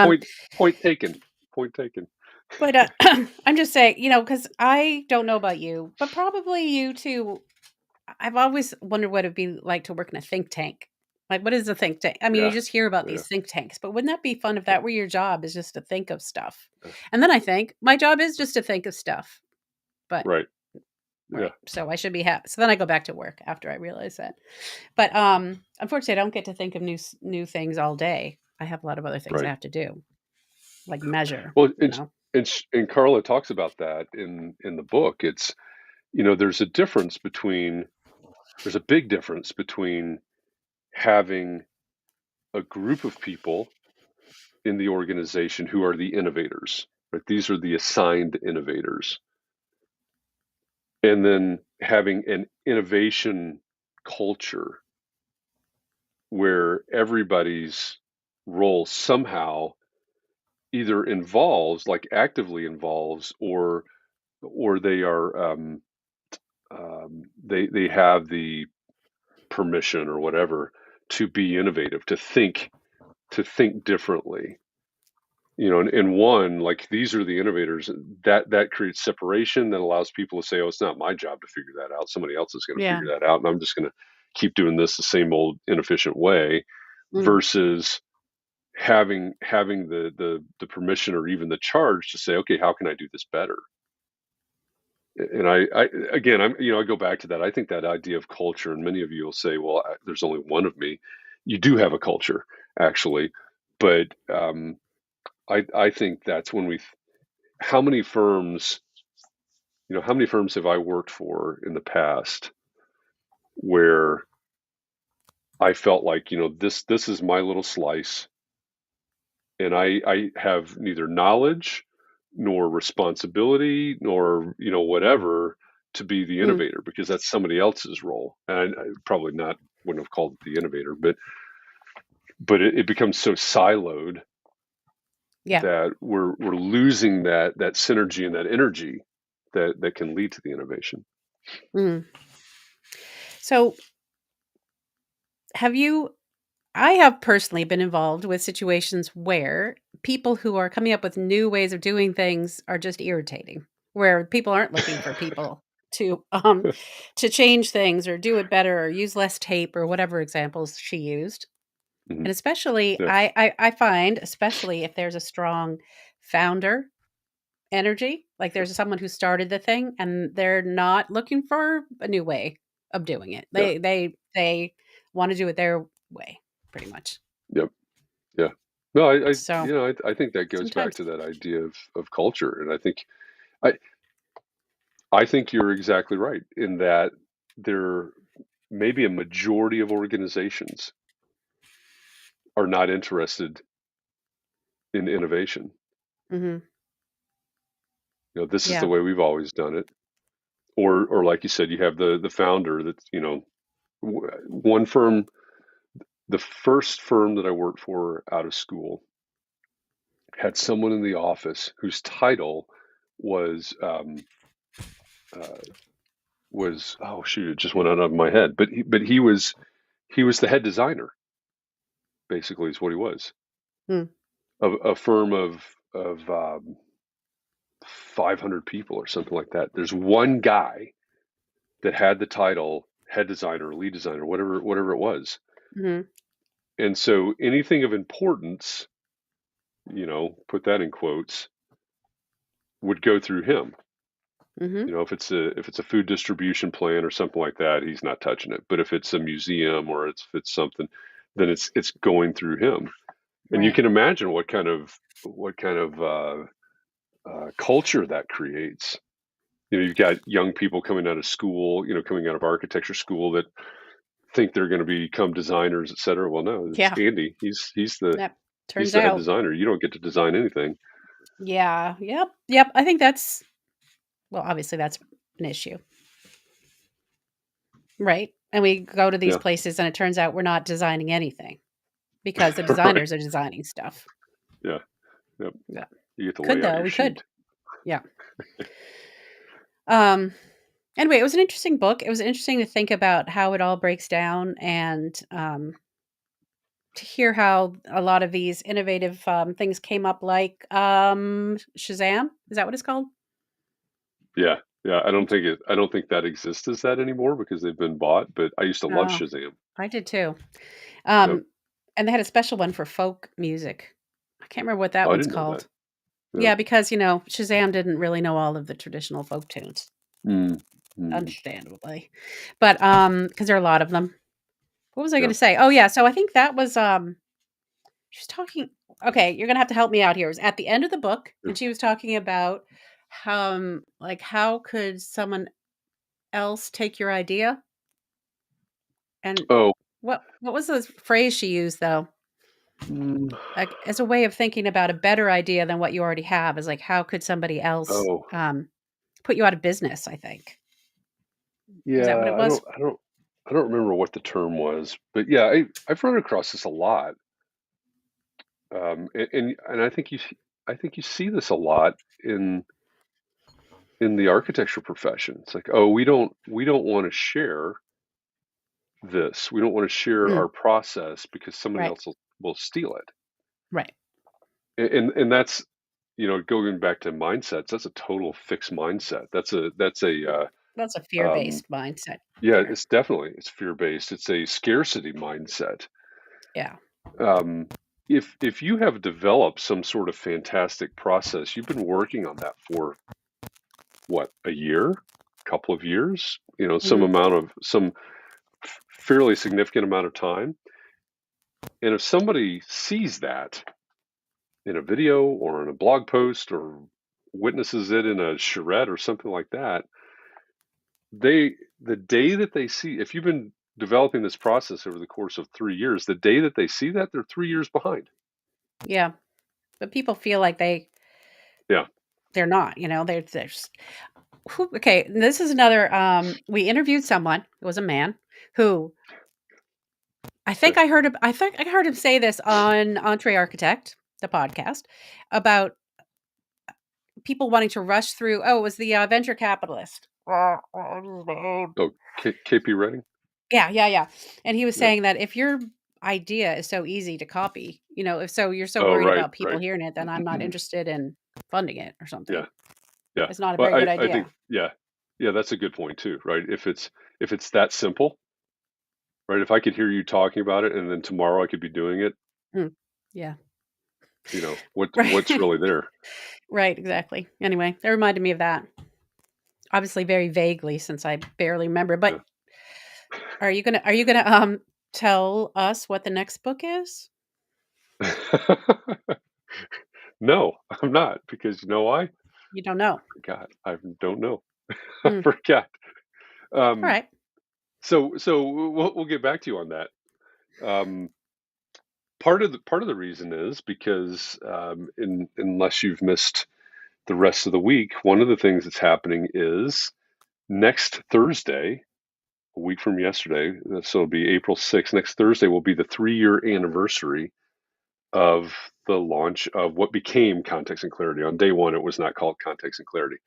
Point taken. Point taken. but, I'm just saying, because I don't know about you, but probably you too. I've always wondered what it'd be like to work in a think tank. Like, what is a think tank? I mean, you Yeah, just hear about yeah, these think tanks, but wouldn't that be fun if yeah, that were your job is just to think of stuff? yeah. And then I think my job is just to think of stuff, but Right. Yeah, right. So I should be happy. So then I go back to work after I realize that. But unfortunately, I don't get to think of new things all day. I have a lot of other things I right. have to do, like measure, Well, you know. and Carla talks about that in the book. It's there's a difference between there's a big difference between having a group of people in the organization who are the innovators, right? These are the assigned innovators. And then having an innovation culture where everybody's role somehow either involves, like actively involves, or they are they have the permission or whatever to be innovative, to think differently. and one, like, these are the innovators, that creates separation, that allows people to say, oh, it's not my job to figure that out, somebody else is going to Yeah. figure that out, and I'm just going to keep doing this the same old inefficient way, Mm. versus having the permission or even the charge to say, okay, how can I do this better? And I again, I go back to that. I think that idea of culture, and many of you will say, well, there's only one of me. You do have a culture, actually, but I think that's when how many firms, how many firms have I worked for in the past where I felt like, this is my little slice, and I have neither knowledge nor responsibility nor, whatever, to be the Mm. innovator, because that's somebody else's role. And I probably not wouldn't have called it the innovator, but it becomes so siloed Yeah. that we're losing that synergy and that energy that can lead to the innovation. Mm. So, have you I have personally been involved with situations where people who are coming up with new ways of doing things are just irritating, where people aren't looking for people to to change things or do it better or use less tape or whatever examples she used. Mhm. And especially Yeah, I find, especially if there's a strong founder energy, like there's someone who started the thing and they're not looking for a new way of doing it. yeah, They want to do it their way, pretty much. yep, yeah. No, So, I think that goes back sometimes to that idea of culture, and I I think you're exactly right in that there maybe a majority of organizations are not interested in innovation. mhm, This is the yeah, way we've always done it, or like you said, you have the founder that's, one firm, the first firm that I worked for out of school had someone in the office whose title was uh, oh shoot, it just went out of my head, but he was the head designer, basically, is what he was, mm, of a firm of 500 people or something like that. There's one guy that had the title head designer, lead designer, whatever it was. mhm, And so anything of importance, put that in quotes, would go through him. mhm, If it's a food distribution plan or something like that, he's not touching it. But if it's a museum, or if it's something, then it's going through him. And you right, can imagine what kind of culture that creates. You've got young people coming out of school, coming out of architecture school, that think they're going to become designers, et cetera. Well, no, it's yeah, Andy. yep, He's turns the head out, designer. You don't get to design anything. yeah, yep, yep, I think that's well, obviously, that's an issue, right? And we go to these Yeah, places, and it turns out we're not designing anything because the right. designers are designing stuff. Yeah, yep. Yeah. You get to Could lay out though, your we could. sheet. Yeah. Um, anyway, it was an interesting book. It was interesting to think about how it all breaks down and, to hear how a lot of these innovative, things came up like, Shazam? Is that what it's called? Yeah, yeah. Which I don't think that exists as that anymore because they've been bought. But I used to love oh, Shazam. I did too. Yep. Um, and they had a special one for folk music. I can't remember what that Oh, I one's didn't know that. called. Yeah. Yeah, because, Shazam didn't really know all of the traditional folk tunes, Mm, mm, understandably. But, because there are a lot of them. What was I yeah. gonna say? Oh, yeah, so I think that was, she was talking okay, you're gonna have to help me out here. It was at the end of the book, Yeah. and she was talking about, like, how could someone else take your idea? And Oh. what was the phrase she used, though? Mm, Like, as a way of thinking about a better idea than what you already have is, like, how could somebody else, oh. put you out of business, I think. Is that what Yeah. it was? I don't remember what the term was, but yeah, I've run across this a lot. And I think you see this a lot in in the architecture profession. It's like, oh, we don't want to share this. We don't want to share Mm, our process because somebody right, else will steal it. right. and that's, going back to mindsets, that's a total fixed mindset. That's a Um, fear-based mindset yeah, there. it's fear-based. It's a scarcity mindset. Yeah. Um, if you have developed some sort of fantastic process, you've been working on that for what, a year, couple of years, Mhm. some fairly significant amount of time. And if somebody sees that in a video or in a blog post or witnesses it in a charrette or something like that, the day that they see, if you've been developing this process over the course of 3 years, the day that they see that, they're 3 years behind. Yeah. But people feel like Yeah. they're not, they're just okay, this is another, we interviewed someone, it was a man, who Okay. I think I heard him say this on Entree Architect, the podcast, about people wanting to rush through it was the, venture capitalist. What is his name? Oh, KP Redding. Yeah, yeah, yeah, and he was Yeah. saying that if your idea is so easy to copy, if so you're so Oh, worried right, about people right. hearing it, then I'm not interested in funding it or Yeah. something. Yeah. It's not a Well, very good I think, idea. yeah, yeah, that's a good point too, right? If it's that simple, right? If I could hear you talking about it and then tomorrow I could be doing it, Mm, yeah. what's Right. really there? Right, exactly. Anyway, that reminded me of that. Obviously very vaguely since I barely remember, Yeah. but are you gonna, tell us what the next book is? No, I'm not, because you know why? I You don't know. forgot. I don't know. I Mm, forgot. Um, alright. so we'll get back to you on that. Um, part of the reason is because unless you've missed the rest of the week, one of the things that's happening is next Thursday, a week from yesterday, so it'll be April 6th. Next Thursday will be the 3-year anniversary of the launch of what became Context and Clarity. On day one, it was not called Context and Clarity.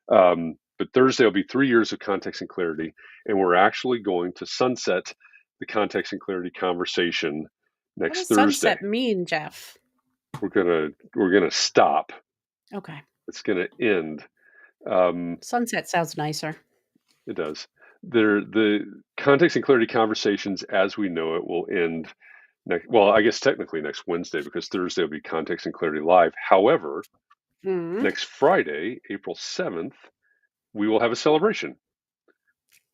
But Thursday will be 3 years of Context and Clarity, and we're actually going to sunset the Context and Clarity conversation What next does Thursday. sunset mean, Jeff? We're gonna stop. Okay. It's gonna end. Um, Sunset sounds nicer. it does. The Context and Clarity conversations, as we know it, will end next. Well, I guess technically next Wednesday, because Thursday will be Context and Clarity Live. However, Mhm. next Friday, April 7th, we will have a celebration.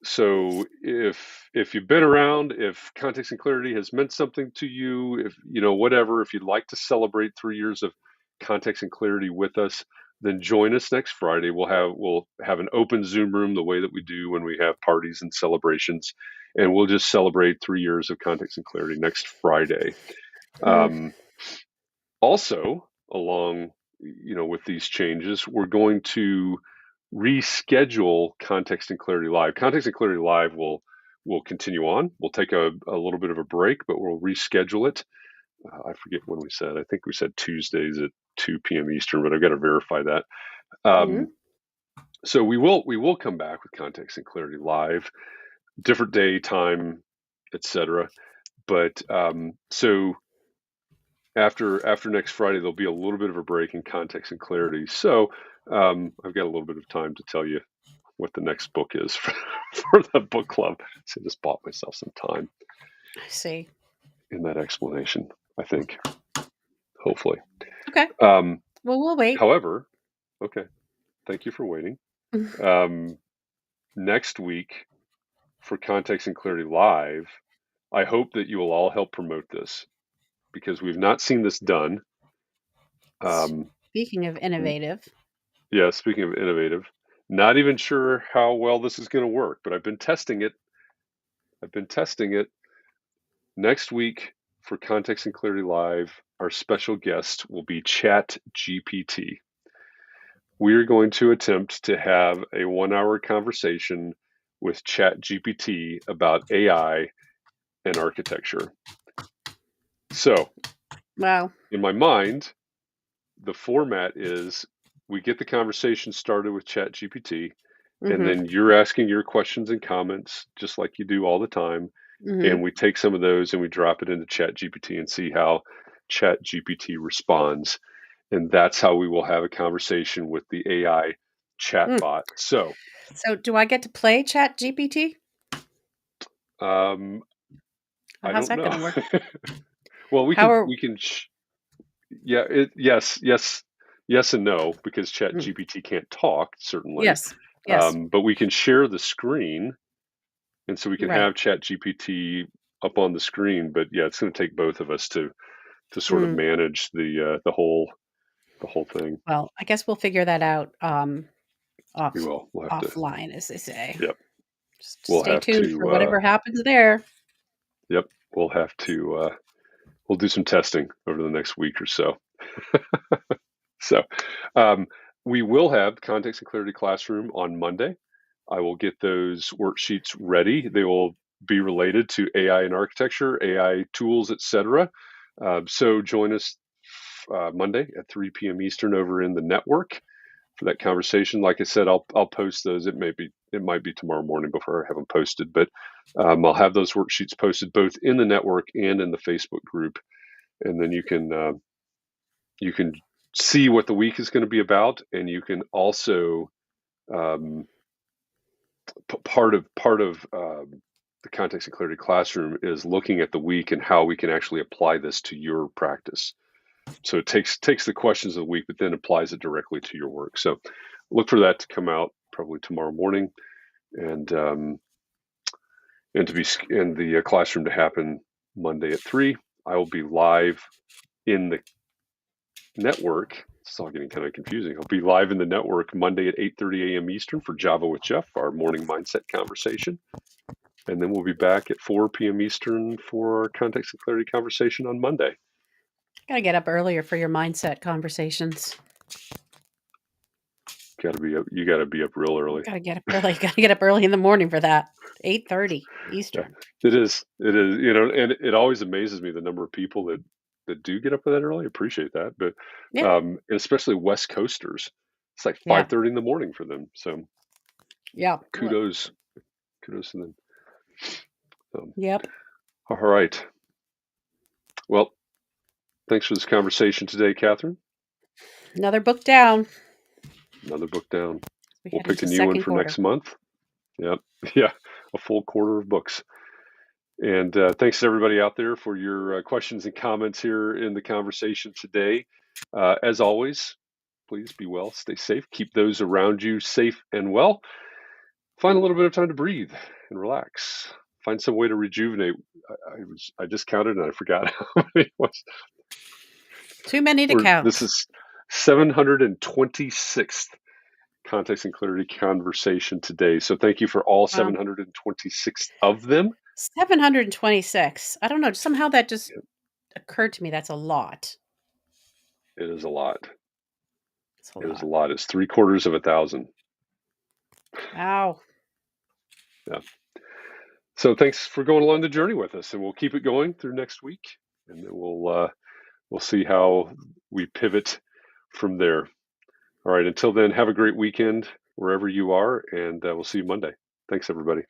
So if you've been around, if Context and Clarity has meant something to you, if whatever, if you'd like to celebrate 3 years of Context and Clarity with us, then join us next Friday. We'll have an open Zoom room the way that we do when we have parties and celebrations, and we'll just celebrate 3 years of Context and Clarity next Friday. Mm, Um, Also, along with these changes, we're going to reschedule Context and Clarity Live. Context and Clarity Live will continue on. We'll take a little bit of a break, but we'll reschedule it. I forget when we said. I think we said Tuesdays at 2 p.m. Eastern, but I've got to verify that. mhm. So we will come back with Context and Clarity Live, different day, time, etc. But so after next Friday, there'll be a little bit of a break in Context and Clarity. So I've got a little bit of time to tell you what the next book is for the book club. So I just bought myself some time I see. in that explanation, I think, hopefully. Okay. Um, Well, we'll wait. However, okay, thank you for waiting. Um, Next week for Context and Clarity Live, I hope that you will all help promote this because we've not seen this done. Um, Speaking of innovative. Yeah, speaking of innovative, not even sure how well this is going to work, but I've been testing it. I've been testing it. Next week for Context and Clarity Live, our special guest will be Chat GPT. We are going to attempt to have a 1 hour conversation with Chat GPT about AI and architecture. So, Wow. in my mind, the format is we get the conversation started with Chat GPT, and Mhm, then you're asking your questions and comments just like you do all the time, and mhm. we take some of those and we drop it into Chat GPT and see how Chat GPT responds. and that's how we will have a conversation with the AI Mm. chatbot. So, So do I get to play Chat GPT? um, I How's don't that know. gonna work? Well, we How can are we can yeah, yes and no, because Chat mm, GPT can't talk, certainly. yes, yes, But we can share the screen, and so we can right. have Chat GPT up on the screen. But yeah, it's going to take both of us to sort of Mm, manage the whole thing. well, I guess we'll figure that out, We off will. We'll have to. offline, as they say. Yep. Just We'll stay have tuned for to. whatever happens there. Yep. We'll have to. We'll do some testing over the next week or so. So, um, we will have Context and Clarity Classroom on Monday. I will get those worksheets ready. They will be related to AI and architecture, AI tools, etc. So join us Monday at 3 p.m. Eastern over in the network for that conversation. Like I said, I'll post those. It might be tomorrow morning before I have them posted, but I'll have those worksheets posted both in the network and in the Facebook group, and then you can see what the week is going to be about, and you can also um, part of the context and clarity classroom is looking at the week and how we can actually apply this to your practice. So it takes the questions of the week, but then applies it directly to your work. So look for that to come out probably tomorrow morning, and to be in the classroom to happen Monday at 3. I will be live in the network. It's all getting kind of confusing. I'll be live in the network Monday at 8:30 a.m. Eastern for Java with Jeff, our morning mindset conversation. And then we'll be back at 4 p.m. Eastern for our context and clarity conversation on Monday. Gotta get up earlier for your mindset conversations. You got to be up real early. Gotta get up early. Gotta get up early in the morning for that. 8:30 Yeah, Eastern. it is. It is. And it always amazes me the number of people that do get up that early. Appreciate that, but Yeah, especially West Coasters, it's like yeah, 5:30 in the morning for them. So yeah. Well, kudos, kudos to them. So, yep. all right. Well, thanks for this conversation today, Catherine. Another book down. Another book down. We We'll head pick a into new one second for quarter. next month. Yep. Yeah. A full quarter of books. And thanks to everybody out there for your questions and comments here in the conversation today. As always, please be well, stay safe, keep those around you safe and well. Find a little bit of time to breathe and relax. Find some way to rejuvenate. I just counted and I forgot how many it was. Too many to This count. is 726th context and clarity conversation today. So thank you for all Wow. 726 of them. 726. I don't know. Somehow that just occurred to me. That's a lot. It is a lot. It's a It is a lot. lot. It's 3/4 of 1,000. Wow. Yeah. So thanks for going along the journey with us, and we'll keep it going through next week, and then we'll see how we pivot from there. All right. Until then, have a great weekend wherever you are, and we'll see you Monday. Thanks, everybody.